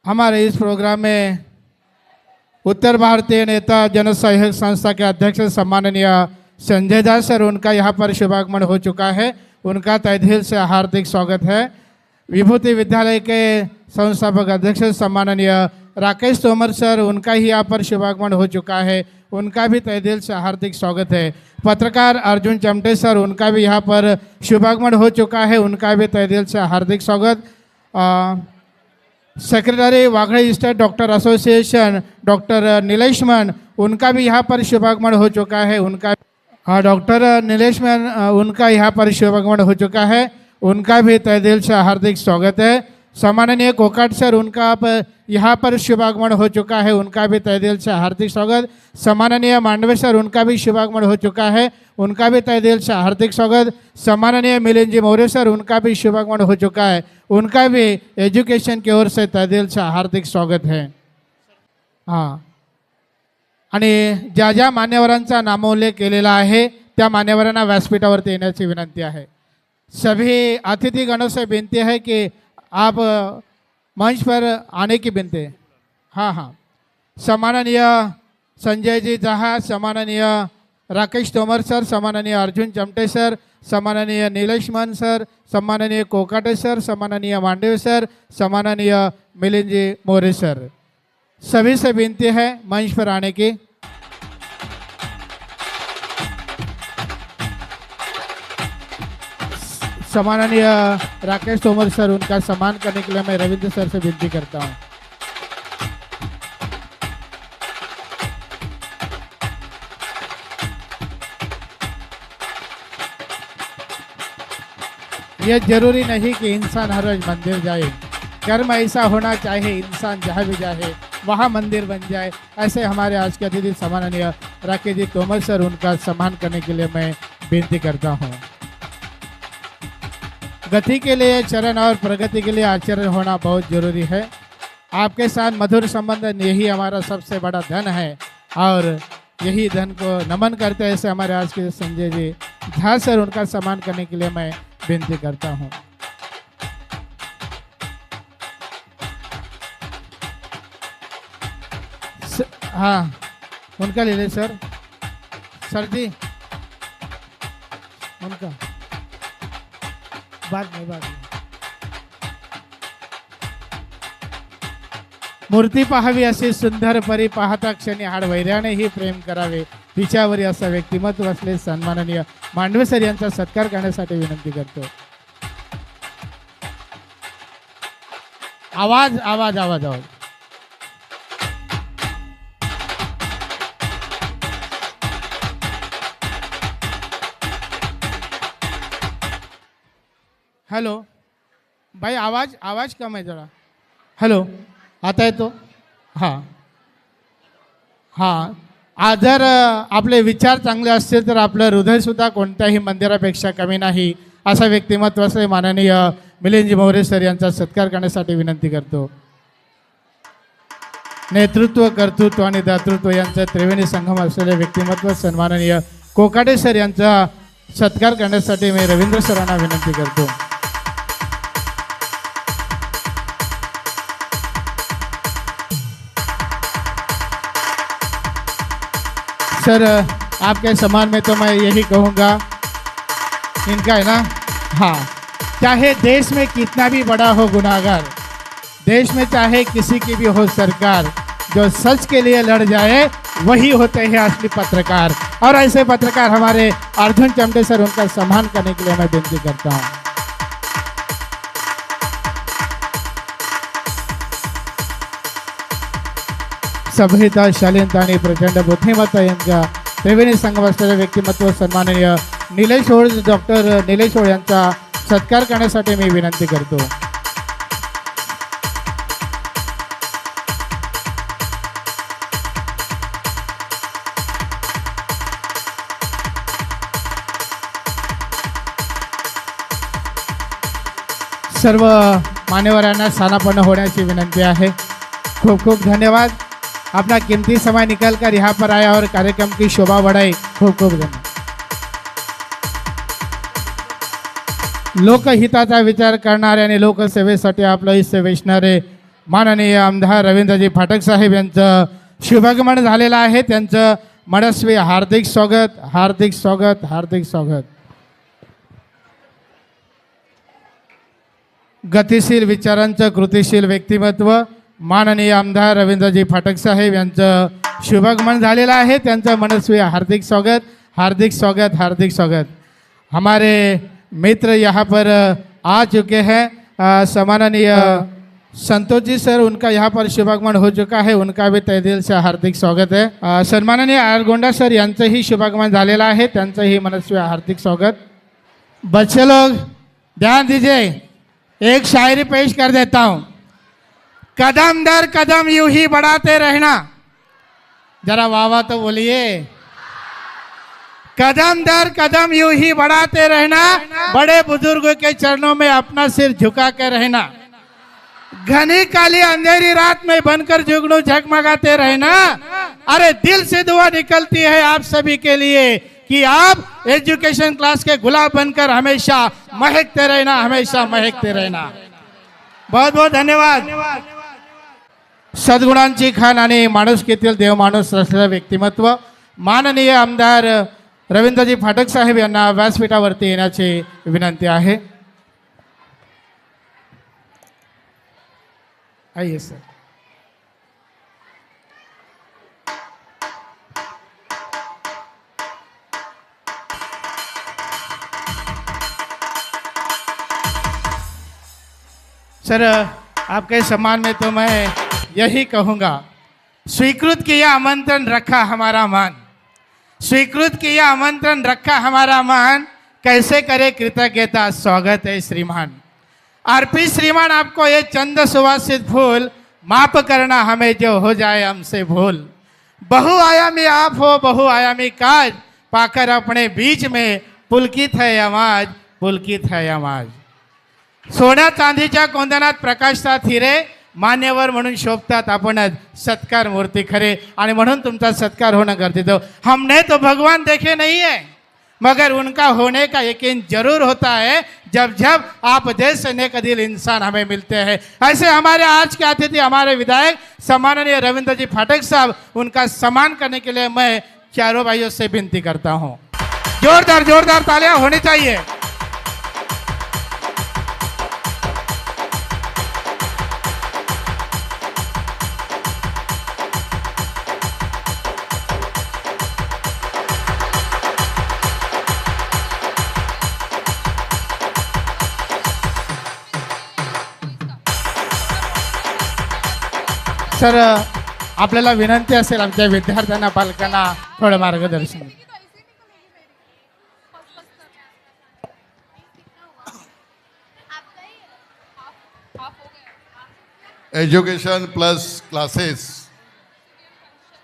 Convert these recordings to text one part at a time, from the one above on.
हमारे इस प्रोग्राम में उत्तर भारतीय नेता जनसहयोग संस्था के अध्यक्ष सम्माननीय संजय दास सर, उनका यहाँ पर शुभागमन हो चुका है। उनका तहे दिल से हार्दिक स्वागत है। विभूति विद्यालय के संस्थापक अध्यक्ष सम्माननीय राकेश तोमर सर, उनका ही यहाँ पर शुभागमन हो चुका है। उनका भी तहे दिल से हार्दिक स्वागत है। पत्रकार अर्जुन चमटे सर, उनका भी यहाँ पर शुभागमन हो चुका है। उनका भी तहे दिल से हार्दिक स्वागत। Secretary Waghade state doctor association doctor Nileshman, उनका भी यहाँ पर शुभागमन हो चुका है। उनका डॉक्टर नीलेशमन, उनका यहाँ पर शुभागमन हो चुका है। उनका भी तहे दिल से हार्दिक स्वागत है। सम्माननीय कोकाट सर, उनका यहाँ पर शुभागमन हो चुका है। उनका भी तहे दिल से हार्दिक स्वागत। सम्माननीय मांडवे सर, उनका भी शुभागमन हो चुका है। उनका भी तहे दिल से हार्दिक स्वागत। सम्माननीय मिलिंद जी मौर्य सर, उनका भी शुभागमन हो चुका है। उनका भी एज्युकेशन की ओर से तहे दिल से हार्दिक स्वागत है। हां, आणि ज्या ज्या मान्यवरांचा नामोल्लेख केलेला आहे त्या मान्यवरांना व्यासपीठावरती येण्याची विनंती आहे। सभी अतिथिगणों से विनती है कि आप मंच पर आने की विनती है। हाँ हाँ, सम्माननीय संजय जी जहाँ, सम्माननीय राकेश तोमर सर, सम्माननीय अर्जुन चमटे सर, सम्माननीय नीलेशमन सर, सम्माननीय कोकाटे सर, सम्माननीय मांडवे सर, सम्माननीय मिलिंद जी मौर्य सर, सभी से विनती है मंच पर आने की। सम्माननीय राकेश तोमर सर, उनका सम्मान करने के लिए मैं रविंद्र सर से विनती करता हूं। यह जरूरी नहीं कि इंसान हर रोज मंदिर जाए, कर्म ऐसा होना चाहिए इंसान जहाँ भी जाए वहाँ मंदिर बन जाए। ऐसे हमारे आज के अतिथि सम्माननीय राकेश जी तोमर सर, उनका सम्मान करने के लिए मैं विनती करता हूँ। गति के लिए चरण और प्रगति के लिए आचरण होना बहुत जरूरी है। आपके साथ मधुर संबंध यही हमारा सबसे बड़ा धन है और यही धन को नमन करते हैं। ऐसे हमारे आज के संजय जी झा सर, उनका सम्मान करने के लिए मैं विनती करता हूँ। हाँ, उनका ले ले सर। सर जी उनका बाद में। मूर्ती पाहावी अशी सुंदर परी, पाहता क्षणी हाड वैर्याने ही प्रेम करावे, तिच्यावरी असं व्यक्तिमत्व असले सन्माननीय मांडवे सर यांचा सत्कार करण्यासाठी विनंती करतो। आवाज आवाज आवाज आवाज। हेलो भाई, आवाज आवाज कम है जरा। हेलो, आता है तो? हाँ हाँ, जर आपले विचार चांगले असतील तर आपलं हृदयसुद्धा कोणत्याही मंदिरापेक्षा कमी नाही, असा व्यक्तिमत्व असले माननीय मिलिंद जी मौर्य सर यांचा सत्कार करण्यासाठी विनंती करतो। नेतृत्व, कर्तृत्व आणि दातृत्व यांचा त्रिवेणी संगम असलेले व्यक्तिमत्व सन्माननीय कोकाटे सर यांचा सत्कार करण्यासाठी मी रवींद्र सरांना विनंती करतो। सर, आपके सम्मान में तो मैं यही कहूँगा, इनका है ना, हाँ, चाहे देश में कितना भी बड़ा हो गुनाहगार, देश में चाहे किसी की भी हो सरकार, जो सच के लिए लड़ जाए वही होते हैं असली पत्रकार। और ऐसे पत्रकार हमारे अर्जुन चमटे सर, उनका सम्मान करने के लिए मैं विनती करता हूँ। सभ्यता, शालीनता आणि प्रचंड बुद्धिमत्ता यांच्या त्रिवेणी संगम असलेले व्यक्तिमत्व सन्माननीय निलेश होळ, डॉक्टर निलेश होळ यांचा सत्कार करण्यासाठी मी विनंती करतो। सर्व मान्यवरांना स्थानापन्न होण्याची विनंती आहे। खूब खूब धन्यवाद। अपना कीमती समय निकल कर यहाँ पर आया और कार्यक्रम की शोभा बढ़ाई। खूब खूब धन्यवाद। लोकहिताचा विचार करणारे आणि लोकसेवेसाठी आपलं आयुष्य वेचणारे माननीय आमदार रवींद्रजी फाटक साहेब यांचं शुभागमन झालेलं आहे. त्यांचं मनस्वी हार्दिक स्वागत, हार्दिक स्वागत, हार्दिक स्वागत. गतिशील विचारांचं कृतिशील व्यक्तिमत्व माननीय आमदार रवींद्रजी फाटक साहेब यांचं शुभागमन झालेलं आहे. त्यांचं मनस्वी हार्दिक स्वागत, हार्दिक स्वागत, हार्दिक स्वागत. हमारे मित्र यहाँ पर आ चुके हैं. सम्माननीय संतोष जी सर, उनका यहाँ पर शुभागमन हो चुका है. उनका भी तहे दिल से हार्दिक स्वागत है. सन्माननीय आरगोंडा सर यांचंही शुभागमन झालेलं आहे. त्यांचंही मनस्वी हार्दिक स्वागत. बच्चे लोग ध्यान दीजिए, एक शायरी पेश कर देता हूँ. कदम दर कदम यूं ही बढ़ाते रहना. जरा वाह वाह तो बोलिए. कदम दर कदम यूं ही बढ़ाते रहना, बड़े बुजुर्गों के चरणों में अपना सिर झुका के रहना. घनी काली अंधेरी रात में बनकर जुगनू झगमगाते रहना. अरे दिल से दुआ निकलती है आप सभी के लिए कि आप एजुकेशन क्लास के गुलाब बनकर हमेशा महकते रहना, हमेशा महकते रहना. बहुत बहुत धन्यवाद. सद्गुणांची खान आणि माणुसकीतील देवमाणूस असलेलं व्यक्तिमत्व माननीय आमदार रवींद्रजी फाटक साहेब यांना व्यासपीठावरती येण्याची विनंती आहे. आइए सर. सर, आपके सम्मान में तो मैं यही कहूँगा, स्वीकृत किया आमंत्रण, रखा हमारा मान. स्वीकृत किया आमंत्रण, रखा हमारा मान. कैसे करे कृतज्ञता, स्वागत है श्रीमान. अर्पित श्रीमान आपको ये चंद सुवासित फूल, माफ करना हमें जो हो जाए हमसे भूल. बहुआयामी आप हो, बहुआयामी काज, पाकर अपने बीच में पुलकित है आवाज, पुलकित है आवाज. सोन्या चांदीच्या कोंदणात प्रकाशतात हिरे, मान्यवर म्हणून शोभतात आपणच सत्कार मूर्ती खरे. आणि म्हणून तुमचा सत्कार होणं गरजेचं. हमने तो भगवान देखे नहीं है, मगर उनका होने का यकीन जरूर होता है जब जब आप जैसे नेक दिल इंसान हमें मिलते हैं. ऐसे हमारे आज के अतिथि, हमारे विधायक सम्माननीय रविंद्र जी फाटक साहब, उनका सम्मान करने के लिए मैं चारों भाइयों से विनती करता हूँ. जोरदार जोरदार तालियां होनी चाहिए. सर, आपल्याला विनंती असेल आमच्या विद्यार्थ्यांना, पालकांना थोडं मार्गदर्शन. एज्युकेशन प्लस क्लासेस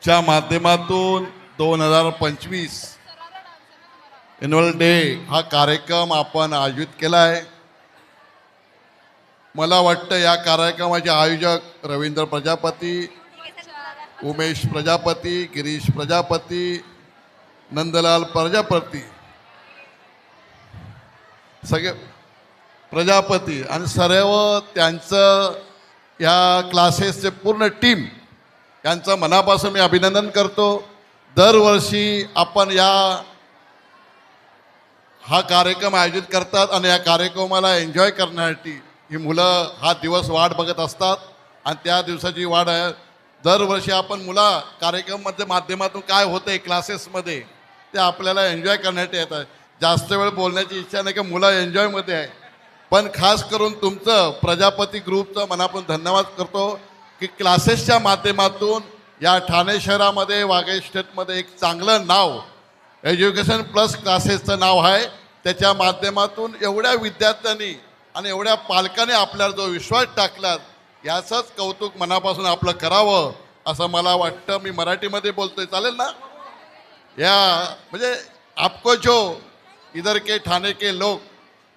च्या माध्यमातून 2025 ॲन्युअल डे हा कार्यक्रम आपण आयोजित केला आहे. मला वाटतं या कार्यक्रमाचे आयोजक रवींद्र प्रजापती, उमेश प्रजापती, गिरीश प्रजापती, नंदलाल प्रजापती, सगळे प्रजापती आणि सर्व त्यांचं या क्लासेसचे पूर्ण टीम यांचं मनापासून मी अभिनंदन करतो. दरवर्षी आपण हा कार्यक्रम आयोजित करतात आणि या कार्यक्रमाला एन्जॉय करण्यासाठी ही मुलं हा दिवस वाट बघत असतात. आणि त्या दिवसाची वाट आहे. दरवर्षी आपण मुलं कार्यक्रमाच्या माध्यमातून काय होते क्लासेसमध्ये ते आपल्याला एन्जॉय करण्यासाठी येत आहे. जास्त वेळ बोलण्याची इच्छा नाही की मुलं एन्जॉयमध्ये आहे. पण खास करून तुमचं प्रजापती ग्रुपचं मनापासून धन्यवाद करतो की क्लासेसच्या माध्यमातून या ठाणे शहरामध्ये, वाघे स्टेटमध्ये एक चांगलं नाव एज्युकेशन प्लस क्लासेसचं नाव आहे. त्याच्या माध्यमातून एवढ्या विद्यार्थ्यांनी आणि एवढ्या पालकांनी आपल्याला जो विश्वास टाकला, याचंच कौतुक मनापासून आपलं करावं असं मला वाटतं. मी मराठीमध्ये बोलतोय, चालेल ना? या म्हणजे आपको जो इधर के ठाणे के लोग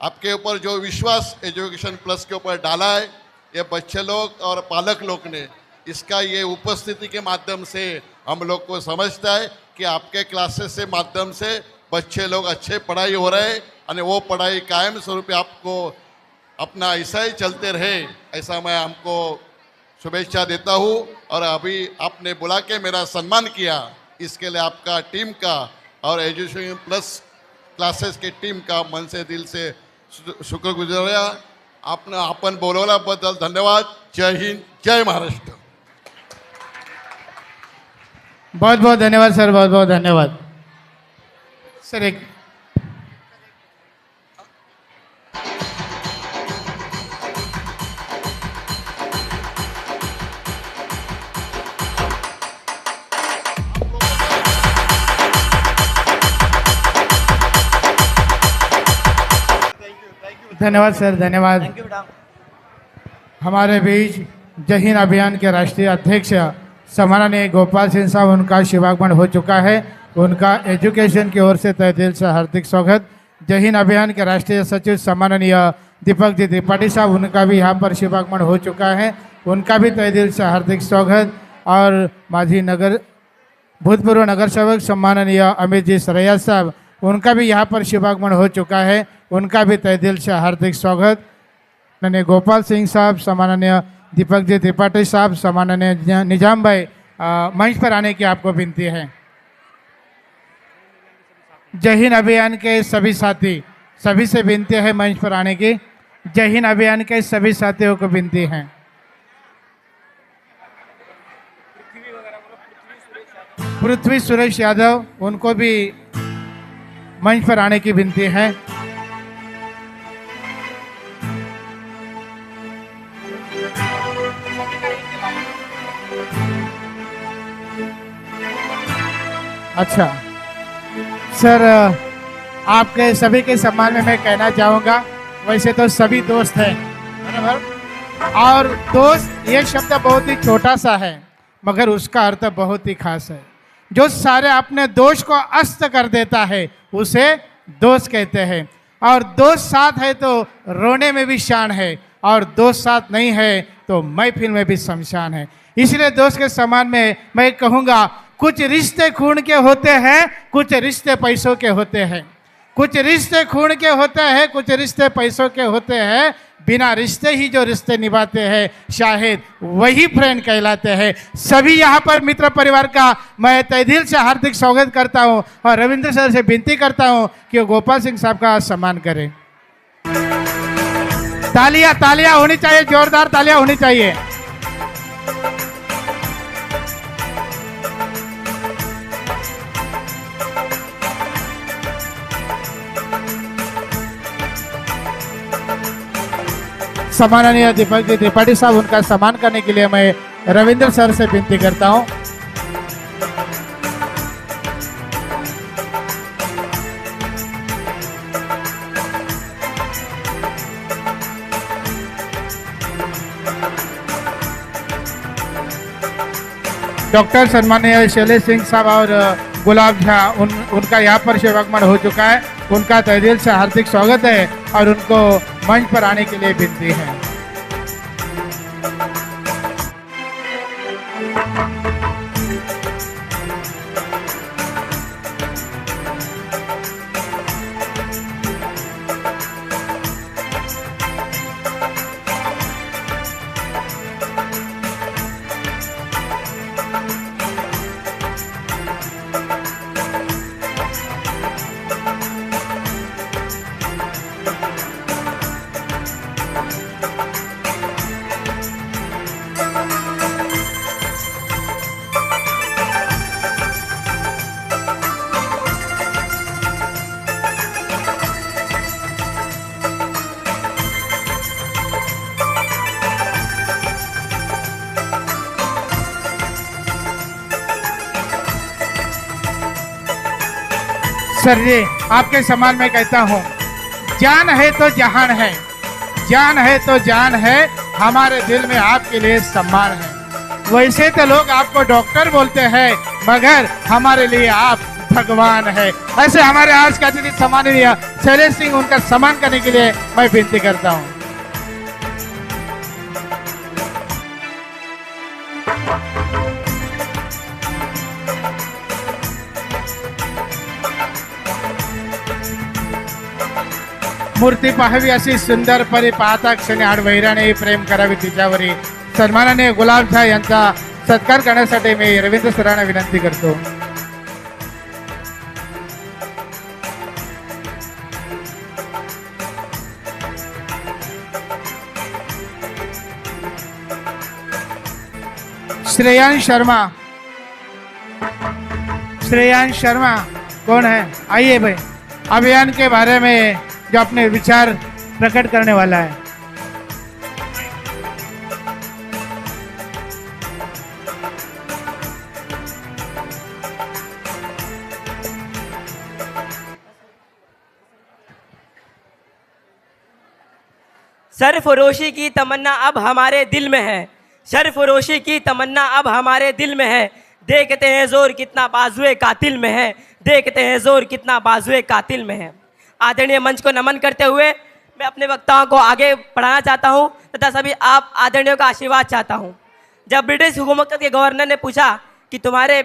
आपके ऊपर जो विश्वास एजुकेशन प्लस के ऊपर डाला है, ये बच्चे लोग और पालक लोग ने, इसका ये उपस्थिति के माध्यम से हम लोग को समझता है कि आपके क्लासेस से माध्यम से बच्चे लोग अच्छे पढ़ाई हो रहे हैं और वो पढ़ाई कायम स्वरूप आपको अपना ऐसा ही चलते रहे, ऐसा मैं हमको शुभेच्छा देता हूँ। और अभी आपने बुला के मेरा सम्मान किया, इसके लिए आपका टीम का और एजुकेशन प्लस क्लासेस के टीम का मन से दिल से शुक्रगुजार। आपण बोलवल्याबद्दल धन्यवाद। जय हिंद, जय महाराष्ट्र। बहुत बहुत धन्यवाद सर, बहुत बहुत धन्यवाद सर। एक धन्यवाद सर, धन्यवाद। हमारे बीच जय हिंद अभियान के राष्ट्रीय अध्यक्ष सम्माननीय गोपाल सिंह साहब, उनका शुभागमन हो चुका है। उनका एजुकेशन की ओर से तहे दिल से हार्दिक स्वागत। जय हिंद अभियान के राष्ट्रीय सचिव सम्माननीय दीपक जी त्रिपाठी साहब, उनका भी यहाँ पर शुभागमन हो चुका है। उनका भी तहे दिल से हार्दिक स्वागत। और माजी नगर भूतपूर्व नगर सेवक सम्माननीय अमित जी सरैया साहब, उनका भी यहाँ पर शुभागमन हो चुका है। उनका भी तहे दिल से हार्दिक स्वागत। माननीय गोपाल सिंह साहब, सम्माननीय दीपक जी त्रिपाठी साहब, सम्माननीय निजाम भाई, मंच पर आने की आपको विनती है। जय हिंद अभियान के सभी साथी, सभी से विनती है मंच पर आने की। जय हिंद अभियान के सभी साथियों को विनती है। पृथ्वी सुरेश यादव, उनको भी मंच पर आने की विनती है। अच्छा सर, आपके सभी के सम्मान में मैं कहना चाहूँगा, वैसे तो सभी दोस्त हैं, बराबर। और दोस्त ये शब्द बहुत ही छोटा सा है, मगर उसका अर्थ बहुत ही खास है। जो सारे अपने दोष को अस्त कर देता है उसे दोस्त कहते हैं। और दोस्त साथ है तो रोने में भी शान है, और दोस्त साथ नहीं है तो महफिल में भी शमशान है। इसलिए दोस्त के सम्मान में मैं कहूँगा, कुछ रिश्ते खून के होते हैं, कुछ रिश्ते पैसों के होते हैं। कुछ रिश्ते खून के होते हैं, कुछ रिश्ते पैसों के होते हैं। बिना रिश्ते ही जो रिश्ते निभाते हैं, शायद वही फ्रेंड कहलाते हैं। सभी यहाँ पर मित्र परिवार का मैं तहे दिल से हार्दिक स्वागत करता हूँ और रविंद्र सर से विनती करता हूँ कि वो गोपाल सिंह साहब का सम्मान करें। तालियां तालियां होनी चाहिए, जोरदार तालियां होनी चाहिए। सम्माननीय दीपक जी त्रिपाठी साहब, उनका सम्मान करने के लिए मैं रविंद्र सर से विनती करता हूं। डॉक्टर सम्माननीय शैलेश सिंह साहब और गुलाब झा, उनका यहाँ पर शुभागमन हो चुका है। उनका तहे दिल से हार्दिक स्वागत है और उनको मंच पर आने के लिए विनती है। सर जी, आपके सम्मान में कहता हूँ, जान है तो जहान है, जान है तो जान है, हमारे दिल में आपके लिए सम्मान है। वैसे तो लोग आपको डॉक्टर बोलते हैं, मगर हमारे लिए आप भगवान है। ऐसे हमारे आज का अतिथि सम्माननीय शैलेश सिंह, उनका सम्मान करने के लिए मैं विनती करता हूँ। मूर्ती पाहावी अशी सुंदर परी, पाहता क्षणी आड वैराने प्रेम करावी तिच्यावरी, सन्माननीय गुलाब शाह यांचा सत्कार करण्यासाठी मी रवींद्र सरांना विनंती करतो. श्रेयांश शर्मा कौन है? आइए भाई, अभियान के बारे में जो अपने विचार प्रकट करने वाला है. सरफरोशी की तमन्ना अब हमारे दिल में है, सरफरोशी की तमन्ना अब हमारे दिल में है. देखते हैं जोर कितना बाजुए कातिल में है, देखते हैं जोर कितना बाजुए कातिल में है. आदरणीय मंच को नमन करते हुए मैं अपने वक्ताओं को आगे बढ़ाना चाहता हूं तथा सभी आप आदरणीयों का आशीर्वाद चाहता हूं. जब ब्रिटिश हुकूमत के गवर्नर ने पूछा कि तुम्हारे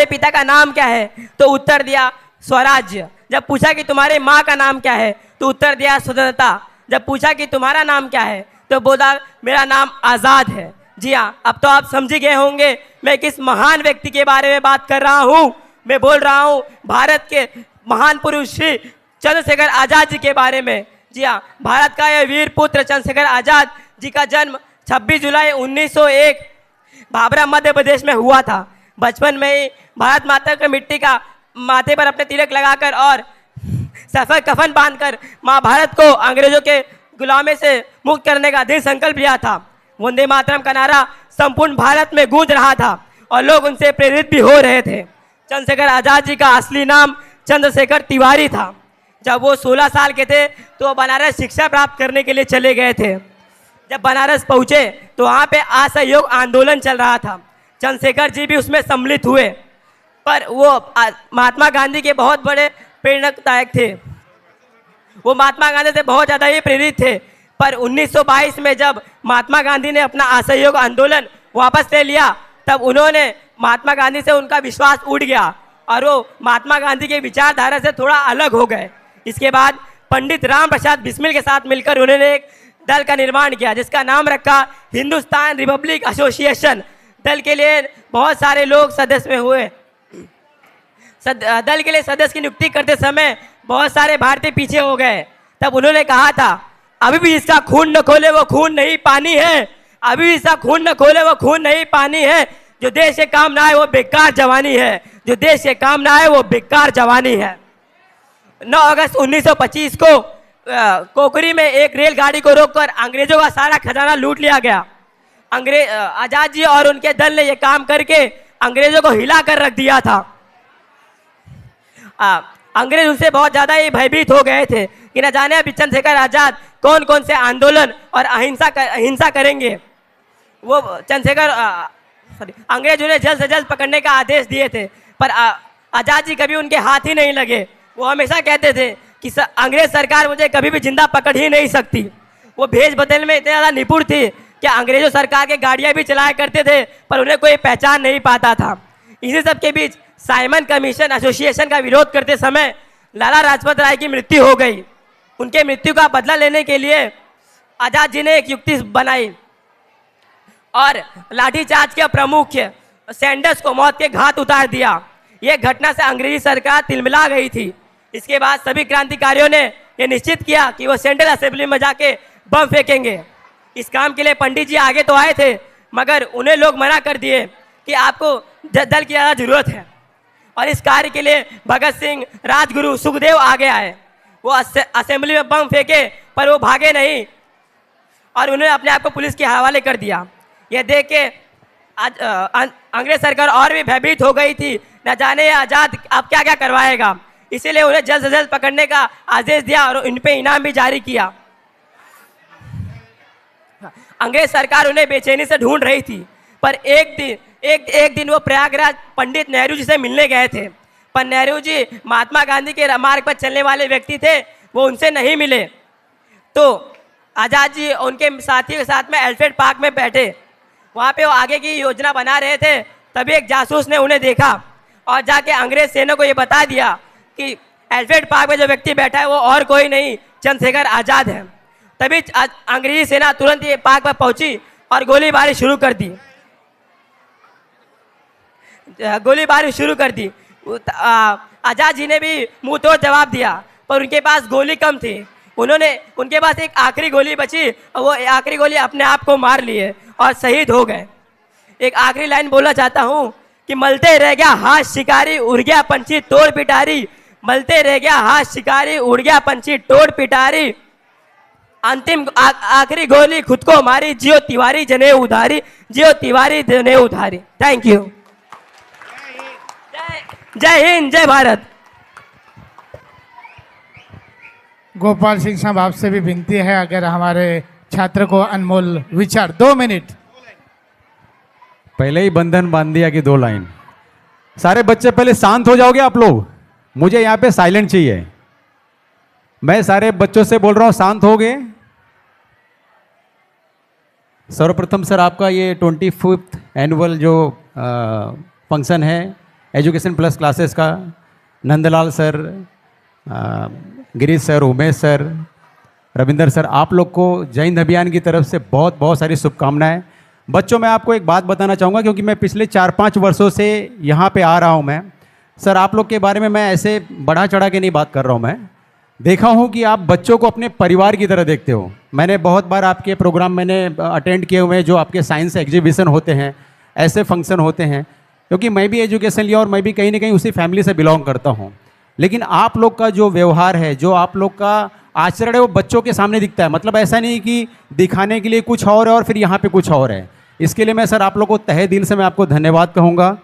पिता का नाम क्या है, तो उत्तर दिया स्वराज्य. जब पूछा कि तुम्हारे माँ का नाम क्या है, तो उत्तर दिया स्वतंत्रता. जब पूछा कि तुम्हारा नाम क्या है, तो बोला मेरा नाम आज़ाद है. जी हाँ, अब तो आप समझ गए होंगे मैं किस महान व्यक्ति के बारे में बात कर रहा हूँ. मैं बोल रहा हूँ भारत के महान पुरुष श्री चंद्रशेखर आज़ाद जी के बारे में. जी हाँ, भारत का यह वीर पुत्र चंद्रशेखर आज़ाद जी का जन्म 26 जुलाई 1901 भाभरा मध्य प्रदेश में हुआ था. बचपन में ही भारत माता की मिट्टी का माथे पर अपने तिलक लगाकर और सफेद कफन बांधकर माँ भारत को अंग्रेजों के गुलामी से मुक्त करने का दृढ़ संकल्प लिया था. वंदे मातरम का नारा संपूर्ण भारत में गूंज रहा था और लोग उनसे प्रेरित भी हो रहे थे. चंद्रशेखर आज़ाद जी का असली नाम चंद्रशेखर तिवारी था. जब वो 16 साल के थे तो बनारस शिक्षा प्राप्त करने के लिए चले गए थे. जब बनारस पहुँचे तो वहाँ पे असहयोग आंदोलन चल रहा था. चंद्रशेखर जी भी उसमें सम्मिलित हुए, पर वो महात्मा गांधी के बहुत बड़े प्रेरणादायक थे. वो महात्मा गांधी से बहुत ज़्यादा ही प्रेरित थे. पर 1922 में जब महात्मा गांधी ने अपना असहयोग आंदोलन वापस ले लिया, तब उन्होंने महात्मा गांधी से उनका विश्वास उड़ गया और वो महात्मा गांधी के विचारधारा से थोड़ा अलग हो गए. इसके बाद पंडित राम प्रसाद बिस्मिल के साथ मिलकर उन्होंने एक दल का निर्माण किया जिसका नाम रखा हिंदुस्तान रिपब्लिक एसोसिएशन. दल के लिए बहुत सारे लोग सदस्य में हुए. दल के लिए सदस्य की नियुक्ति करते समय बहुत सारे भारतीय पीछे हो गए. तब उन्होंने कहा था अभी भी इसका खून न खोले वो खून नहीं पानी है, अभी भी इसका खून न खोले वो खून नहीं पानी है. जो देश के काम ना आए वो बेकार जवानी है, जो देश के काम ना आए वो बेकार जवानी है. 9 अगस्त 1925 को कोकरी में एक रेलगाड़ी को रोककर अंग्रेजों का सारा खजाना लूट लिया गया. आज़ाद जी और उनके दल ने यह काम करके अंग्रेजों को हिला कर रख दिया था. अंग्रेज उनसे बहुत ज़्यादा ही भयभीत हो गए थे कि न जाने अब चंद्रशेखर आज़ाद कौन कौन से आंदोलन और अहिंसा करेंगे. वो अंग्रेज उन्हें जल्द से जल्द पकड़ने का आदेश दिए थे, पर आज़ाद जी कभी उनके हाथ ही नहीं लगे. वो हमेशा कहते थे कि अंग्रेज सरकार मुझे कभी भी जिंदा पकड़ ही नहीं सकती. वो भेज बदलने में इतने ज़्यादा निपुण थे कि अंग्रेजों सरकार के गाड़ियाँ भी चलाया करते थे, पर उन्हें कोई पहचान नहीं पाता था. इसी सब के बीच साइमन कमीशन एसोसिएशन का विरोध करते समय लाला लाजपत राय की मृत्यु हो गई. उनके मृत्यु का बदला लेने के लिए आज़ाद जी ने एक युक्ति बनाई और लाठीचार्ज के प्रमुख सैंडर्स को मौत के घाट उतार दिया. यह घटना से अंग्रेजी सरकार तिलमिला गई थी. इसके बाद सभी क्रांतिकारियों ने यह निश्चित किया कि वो सेंट्रल असेंबली में जाके बम फेंकेंगे. इस काम के लिए पंडित जी आगे तो आए थे, मगर उन्हें लोग मना कर दिए कि आपको दल की ज़्यादा जरूरत है. और इस कार्य के लिए भगत सिंह, राजगुरु, सुखदेव आगे आए. वो असेंबली में बम फेंके पर वो भागे नहीं और उन्होंने अपने आप को पुलिस के हवाले कर दिया. यह देख के अंग्रेज सरकार और भी भयभीत हो गई थी, न जाने आज़ाद अब क्या क्या करवाएगा. इसीलिए उन्हें जल्द से जल्द पकड़ने का आदेश दिया और उन पे इनाम भी जारी किया. अंग्रेज सरकार उन्हें बेचैनी से ढूंढ रही थी, पर एक दिन वो प्रयागराज पंडित नेहरू जी से मिलने गए थे. पर नेहरू जी महात्मा गांधी के मार्ग पर चलने वाले व्यक्ति थे, वो उनसे नहीं मिले. तो आज़ाद जी उनके साथियों के साथ में एल्फ्रेड पार्क में बैठे. वहाँ पे वो आगे की योजना बना रहे थे. तभी एक जासूस ने उन्हें देखा और जाके अंग्रेज सेना को ये बता दिया कि एल्फ्रेड पार्क में जो व्यक्ति बैठा है वो और कोई नहीं, चंद्रशेखर आज़ाद है. तभी अंग्रेजी सेना तुरंत ये पाक में पहुंची और गोलीबारी शुरू कर दी। गोलीबारी शुरू कर दी। आज़ाद जी ने भी मुंह तोड़ जवाब दिया, पर उनके पास गोली कम थी। उनके पास एक आखिरी गोली बची और वो आखिरी गोली अपने आप को मार लिए और शहीद हो गए। एक आखिरी लाइन बोलना चाहता हूँ कि मलते रह गया हाथ शिकारी, उड़ गया पंछी तोड़ पिटारी। मलते रह गया हाथ शिकारी, उड़ गया पंछी तोड़ पिटारी। अंतिम आखिरी गोली खुद को मारी, जियो तिवारी जने उधारी, जियो तिवारी जने उधारी। Thank you. जय हिंद, जय भारत। गोपाल सिंह साहब, आपसे भी विनती है, अगर हमारे छात्र को अनमोल विचार 2 मिनट। पहले ही बंधन बांध दिया कि 2 लाइन। सारे बच्चे पहले शांत हो जाओगे आप लोग, मुझे यहाँ पे साइलेंट चाहिए। मैं सारे बच्चों से बोल रहा हूँ, शांत हो गए। सर्वप्रथम सर, आपका ये 25th एनुअल जो फंक्शन है एजुकेशन प्लस क्लासेस का, Nandlal sir, Girish sir, Umesh sir, Ravinder sir, आप लोग को जय हिंद अभियान की तरफ से बहुत बहुत सारी शुभकामनाएं। बच्चों, मैं आपको एक बात बताना चाहूँगा, क्योंकि मैं पिछले 4-5 वर्षों से यहाँ पे आ रहा हूँ। मैं सर, आप लोग के बारे में मैं ऐसे बढ़ा चढ़ा के नहीं बात कर रहा हूँ। मैं देखा हूँ कि आप बच्चों को अपने परिवार की तरह देखते हो। मैंने बहुत बार आपके प्रोग्राम मैंने अटेंड किए हुए हैं, जो आपके साइंस एग्जीबिशन होते हैं, ऐसे फंक्शन होते हैं, क्योंकि मैं भी एजुकेशन लिया और मैं भी कहीं ना कहीं उसी फैमिली से बिलोंग करता हूँ। लेकिन आप लोग का जो व्यवहार है, जो आप लोग का आचरण है, वो बच्चों के सामने दिखता है। मतलब ऐसा नहीं कि दिखाने के लिए कुछ और है और फिर यहाँ पे कुछ और है। इसके लिए मैं सर आप लोग को तहे दिल से मैं आपको धन्यवाद कहूँगा।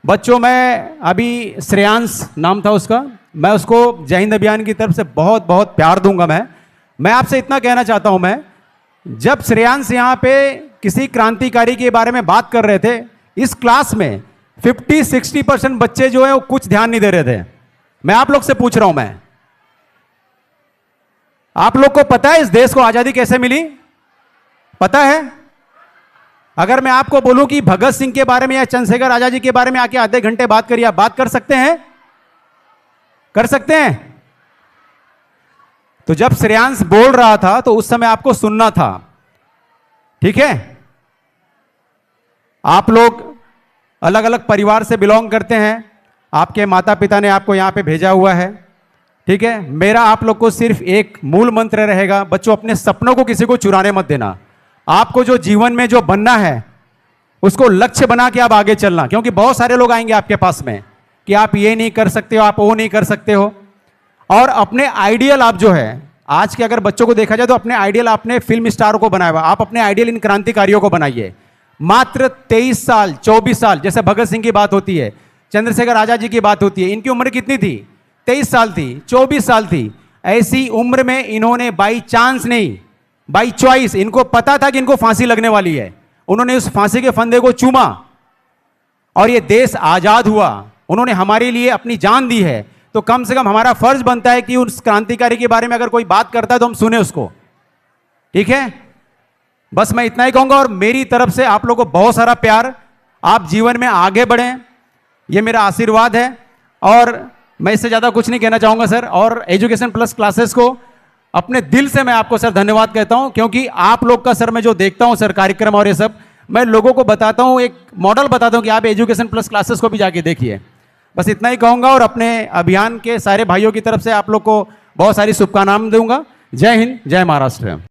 बच्चों, मैं अभी श्रेयांश नाम था उसका, मैं उसको जय हिंद अभियान की तरफ से बहुत बहुत प्यार दूंगा। मैं आपसे इतना कहना चाहता हूँ, मैं जब श्रेयांश यहाँ पे किसी क्रांतिकारी के बारे में बात कर रहे थे, इस क्लास में 50-60% बच्चे जो है वो कुछ ध्यान नहीं दे रहे थे। मैं आप लोग से पूछ रहा हूं, मैं आप लोग को पता है इस देश को आजादी कैसे मिली? पता है? अगर मैं आपको बोलूं कि भगत सिंह के बारे में या चंद्रशेखर आजाद जी के बारे में आके आधे घंटे बात करिए, आप बात कर सकते हैं? कर सकते हैं? तो जब श्रेयांश बोल रहा था तो उस समय आपको सुनना था, ठीक है? आप लोग अलग अलग परिवार से बिलोंग करते हैं, आपके माता पिता ने आपको यहां पे भेजा हुआ है, ठीक है? मेरा आप लोग को सिर्फ एक मूल मंत्र रहेगा, बच्चों, अपने सपनों को किसी को चुराने मत देना। आपको जो जीवन में जो बनना है उसको लक्ष्य बना के आप आगे चलना, क्योंकि बहुत सारे लोग आएंगे आपके पास में कि आप ये नहीं कर सकते हो, आप वो नहीं कर सकते हो। और अपने आइडियल आप जो है, आज के अगर बच्चों को देखा जाए तो अपने आइडियल आपने फिल्म स्टारों को बनाया हुआ, आप अपने आइडियल इन क्रांतिकारियों को बनाइए। मात्र 23 साल 24 साल, जैसे भगत सिंह की बात होती है, चंद्रशेखर आजाद जी की बात होती है, इनकी उम्र कितनी थी? 23 साल थी, 24 साल थी। ऐसी उम्र में इन्होंने बाई चांस नहीं, बाई चॉइस, इनको पता था कि इनको फांसी लगने वाली है, उन्होंने उस फांसी के फंदे को चूमा और ये देश आजाद हुआ। उन्होंने हमारे लिए अपनी जान दी है, तो कम से कम हमारा फर्ज बनता है कि उस क्रांतिकारी के बारे में अगर कोई बात करता है तो हम सुने उसको, ठीक है? बस मैं इतना ही कहूंगा, और मेरी तरफ से आप लोगों को बहुत सारा प्यार। आप जीवन में आगे बढ़ें, ये मेरा आशीर्वाद है, और मैं इससे ज़्यादा कुछ नहीं कहना चाहूँगा सर। और एजुकेशन प्लस क्लासेस को अपने दिल से मैं आपको सर धन्यवाद कहता हूँ, क्योंकि आप लोग का सर मैं जो देखता हूँ सर कार्यक्रम और ये सब, मैं लोगों को बताता हूँ, एक मॉडल बताता हूँ कि आप एजुकेशन प्लस क्लासेस को भी जाके देखिए। बस इतना ही कहूँगा, और अपने अभियान के सारे भाइयों की तरफ से आप लोग को बहुत सारी शुभकामनाएं दूंगा। जय हिंद, जय महाराष्ट्र।